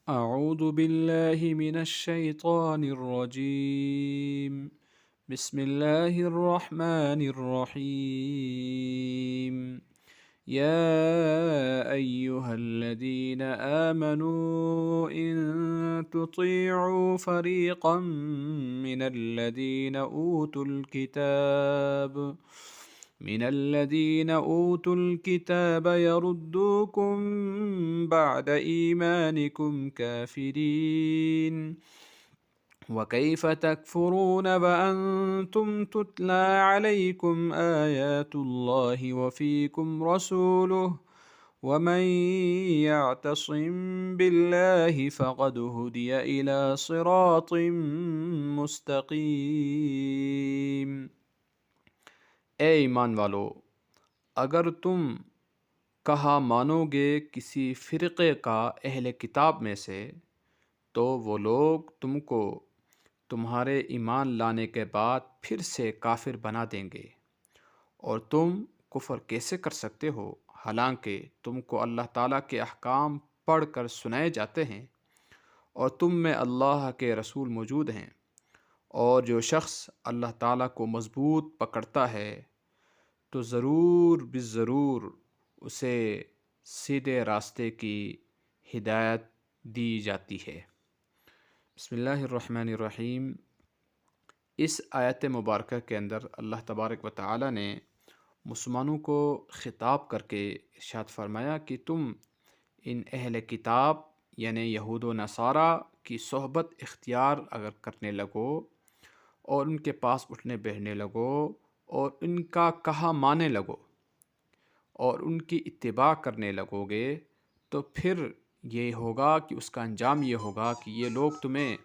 أعوذ بالله من الشيطان الرجيم. بسم الله الرحمن الرحيم. يا أيها الذين آمنوا إن تطيعوا فريقا من الذين أوتوا الكتاب يردوكم بعد إيمانكم كافرين. وكيف تكفرون وأنتم تتلى عليكم آيات الله وفيكم رسوله ومن يعتصم بالله فقد هدي إلى صراط مستقيم۔ اے ایمان والو، اگر تم کہا مانو گے کسی فرقے کا اہل کتاب میں سے، تو وہ لوگ تم کو تمہارے ایمان لانے کے بعد پھر سے کافر بنا دیں گے، اور تم کفر کیسے کر سکتے ہو حالانکہ تم کو اللہ تعالیٰ کے احکام پڑھ کر سنائے جاتے ہیں اور تم میں اللہ کے رسول موجود ہیں۔ اور جو شخص اللہ تعالیٰ کو مضبوط پکڑتا ہے تو ضرور بالضرور اسے سیدھے راستے کی ہدایت دی جاتی ہے۔ بسم اللہ الرحمن الرحیم۔ اس آیت مبارکہ کے اندر اللہ تبارک و تعالی نے مسلمانوں کو خطاب کر کے ارشاد فرمایا کہ تم ان اہل کتاب یعنی یہود و نصارہ کی صحبت اختیار اگر کرنے لگو اور ان کے پاس اٹھنے بیٹھنے لگو اور ان کا کہا ماننے لگو اور ان کی اتباع کرنے لگو گے، تو پھر یہ ہوگا کہ اس کا انجام یہ ہوگا کہ یہ لوگ تمہیں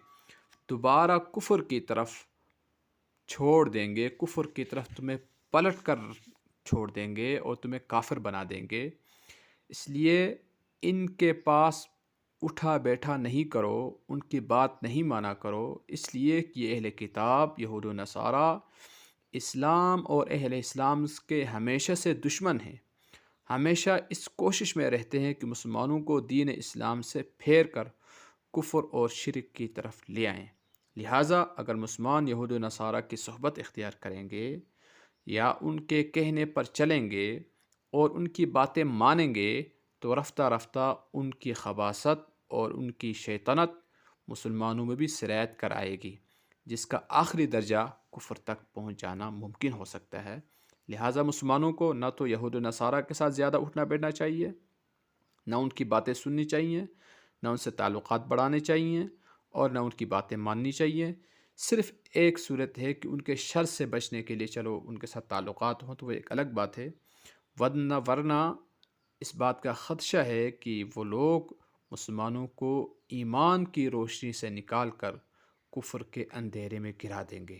دوبارہ کفر کی طرف چھوڑ دیں گے، کفر کی طرف تمہیں پلٹ کر چھوڑ دیں گے اور تمہیں کافر بنا دیں گے۔ اس لیے ان کے پاس اٹھا بیٹھا نہیں کرو، ان کی بات نہیں مانا کرو، اس لیے کہ یہ اہل کتاب یہود و نصارہ اسلام اور اہل اسلام کے ہمیشہ سے دشمن ہیں، ہمیشہ اس کوشش میں رہتے ہیں کہ مسلمانوں کو دین اسلام سے پھیر کر کفر اور شرک کی طرف لے آئیں۔ لہٰذا اگر مسلمان یہود و نصارہ کی صحبت اختیار کریں گے یا ان کے کہنے پر چلیں گے اور ان کی باتیں مانیں گے تو رفتہ رفتہ ان کی خباثت اور ان کی شیطنت مسلمانوں میں بھی سرایت کر آئے گی، جس کا آخری درجہ کفر تک پہنچ جانا ممکن ہو سکتا ہے۔ لہٰذا مسلمانوں کو نہ تو یہود و نصارہ کے ساتھ زیادہ اٹھنا بیٹھنا چاہیے، نہ ان کی باتیں سننی چاہیے، نہ ان سے تعلقات بڑھانے چاہیے اور نہ ان کی باتیں ماننی چاہیے۔ صرف ایک صورت ہے کہ ان کے شر سے بچنے کے لیے چلو ان کے ساتھ تعلقات ہوں تو وہ ایک الگ بات ہے، ورنہ اس بات کا خدشہ ہے کہ وہ لوگ مسلمانوں کو ایمان کی روشنی سے نکال کر کفر کے اندھیرے میں گرا دیں گے۔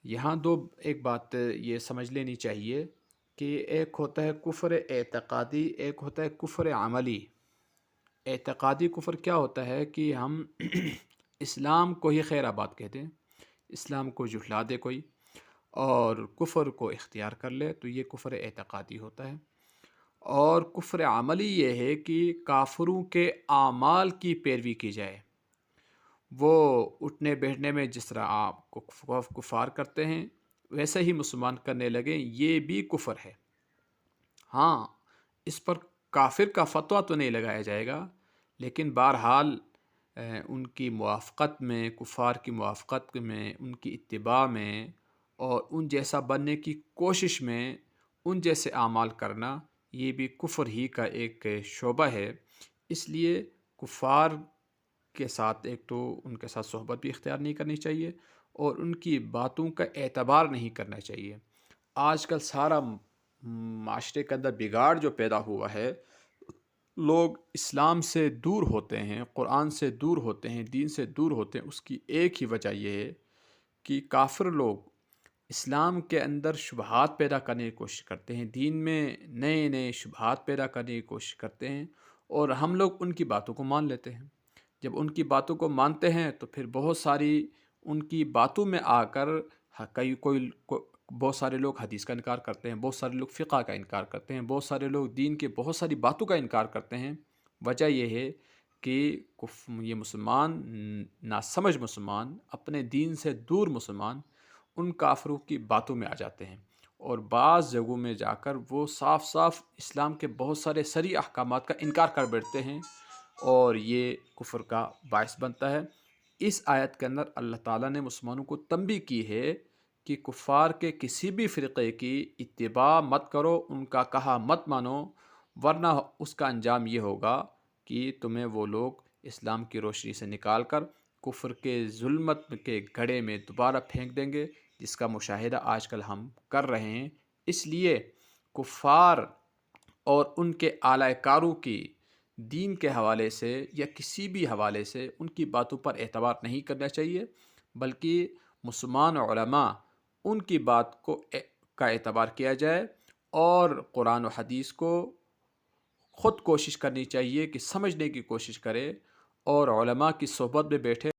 یہاں ایک بات یہ سمجھ لینی چاہیے کہ ایک ہوتا ہے کفر اعتقادی، ایک ہوتا ہے کفر عملی۔ اعتقادی کفر کیا ہوتا ہے کہ ہم اسلام کو ہی خیر آباد کہتے ہیں، اسلام کو جھٹلا دے کوئی اور کفر کو اختیار کر لے تو یہ کفر اعتقادی ہوتا ہے۔ اور کفر عملی یہ ہے کہ کافروں کے اعمال کی پیروی کی جائے، وہ اٹھنے بیٹھنے میں جس طرح آپ کو کفار کرتے ہیں ویسے ہی مسلمان کرنے لگیں، یہ بھی کفر ہے۔ ہاں، اس پر کافر کا فتویٰ تو نہیں لگایا جائے گا، لیکن بہرحال ان کی موافقت میں، کفار کی موافقت میں، ان کی اتباع میں اور ان جیسا بننے کی کوشش میں ان جیسے اعمال کرنا، یہ بھی کفر ہی کا ایک شعبہ ہے۔ اس لیے کفار کے ساتھ ایک تو ان کے ساتھ صحبت بھی اختیار نہیں کرنی چاہیے اور ان کی باتوں کا اعتبار نہیں کرنا چاہیے۔ آج کل سارا معاشرے کے اندر بگاڑ جو پیدا ہوا ہے، لوگ اسلام سے دور ہوتے ہیں، قرآن سے دور ہوتے ہیں، دین سے دور ہوتے ہیں، اس کی ایک ہی وجہ یہ ہے کہ کافر لوگ اسلام کے اندر شبہات پیدا کرنے کی کوشش کرتے ہیں، دین میں نئے نئے شبہات پیدا کرنے کی کوشش کرتے ہیں اور ہم لوگ ان کی باتوں کو مان لیتے ہیں۔ جب ان کی باتوں کو مانتے ہیں تو پھر بہت ساری ان کی باتوں میں آ کر بہت سارے لوگ حدیث کا انکار کرتے ہیں، بہت سارے لوگ فقہ کا انکار کرتے ہیں، بہت سارے لوگ دین کے بہت ساری باتوں کا انکار کرتے ہیں۔ وجہ یہ ہے کہ یہ مسلمان ناسمجھ مسلمان، اپنے دین سے دور مسلمان ان کافروں کی باتوں میں آ جاتے ہیں، اور بعض جگہوں میں جا کر وہ صاف صاف اسلام کے بہت سارے صریح احکامات کا انکار کر بیٹھتے ہیں، اور یہ کفر کا باعث بنتا ہے۔ اس آیت کے اندر اللہ تعالیٰ نے مسلمانوں کو تنبیہ کی ہے کہ کفار کے کسی بھی فرقے کی اتباع مت کرو، ان کا کہا مت مانو، ورنہ اس کا انجام یہ ہوگا کہ تمہیں وہ لوگ اسلام کی روشنی سے نکال کر کفر کے ظلمت کے گڑھے میں دوبارہ پھینک دیں گے، جس کا مشاہدہ آج کل ہم کر رہے ہیں۔ اس لیے کفار اور ان کے اعلی کاروں کی دین کے حوالے سے یا کسی بھی حوالے سے ان کی باتوں پر اعتبار نہیں کرنا چاہیے، بلکہ مسلمان علماء ان کی بات کا اعتبار کیا جائے، اور قرآن و حدیث کو خود کوشش کرنی چاہیے کہ سمجھنے کی کوشش کرے، اور علماء کی صحبت میں بیٹھے۔